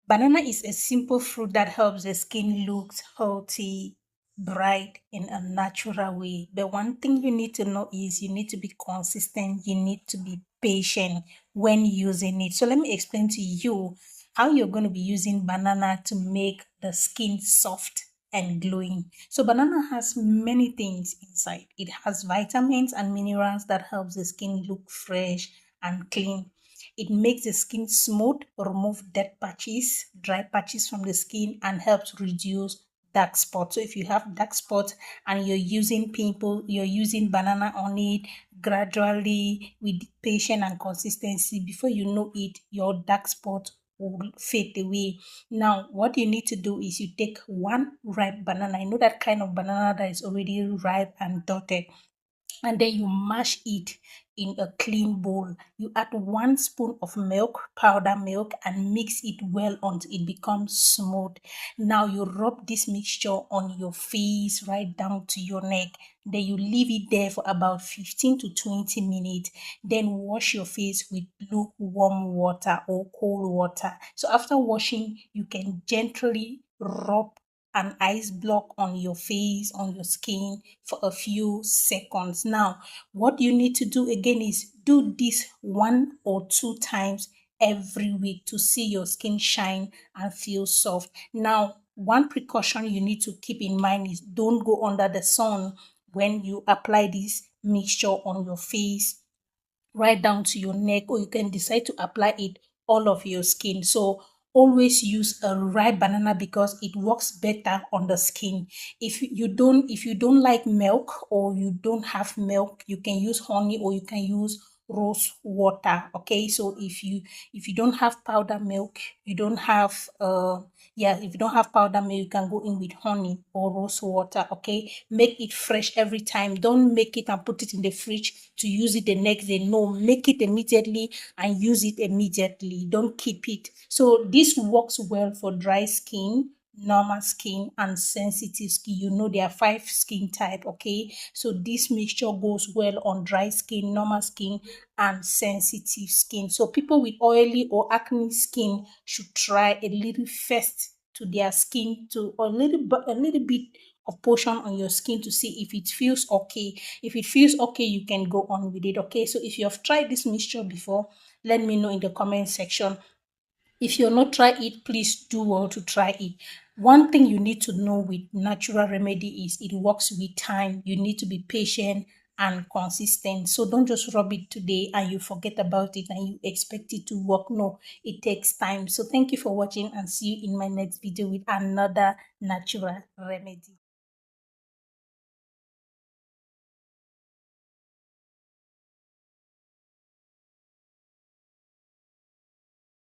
Banana is a simple fruit that helps the skin look healthy, bright in a natural way. But one thing you need to know is you need to be consistent, you need to be patient when using it. So let me explain to you how you're going to be using banana to make the skin soft and glowing. So banana has many things inside. It has vitamins and minerals that helps the skin look fresh and clean. It makes the skin smooth, remove dead patches, dry patches from the skin, and helps reduce dark spots. So if you have dark spots and you're using pimple, you're using banana on it gradually with patience and consistency, before you know it, your dark spot will fade away. Now, what you need to do is you take one ripe banana. I know that kind of banana that is already ripe and dotted, and then you mash it in a clean bowl. You add 1 spoon of milk, powder milk, and mix it well until it becomes smooth. Now you rub this mixture on your face right down to your neck. Then you leave it there for about 15 to 20 minutes. Then wash your face with lukewarm water or cold water. So after washing, you can gently rub an ice block on your face, on your skin for a few seconds. Now, what you need to do again is do this 1 or 2 times every week to see your skin shine and feel soft. Now, one precaution you need to keep in mind is don't go under the sun when you apply this mixture on your face right down to your neck, or you can decide to apply it all of your skin. So always use a ripe banana because it works better on the skin. If you don't like milk or you don't have milk, you can use honey or you can use rose water. Okay, so if you don't have powder milk, you don't have if you don't have powder milk, you can go in with honey or rose water. Okay, make it fresh every time. Don't make it and put it in the fridge to use it the next day. No, make it immediately and use it immediately. Don't keep it. So this works well for dry skin, normal skin, and sensitive skin. You know there are 5 skin type. Okay, so this mixture goes well on dry skin, normal skin, and sensitive skin. So people with oily or acne skin should try a little first to their skin, to a little bit of portion on your skin to see if it feels okay. If it feels okay, you can go on with it. Okay, so if you have tried this mixture before, let me know in the comment section. If you're not tried it, please do well to try it. One thing you need to know with natural remedy is it works with time. You need to be patient and consistent. So don't just rub it today and you forget about it and you expect it to work. No, it takes time. So thank you for watching and see you in my next video with another natural remedy.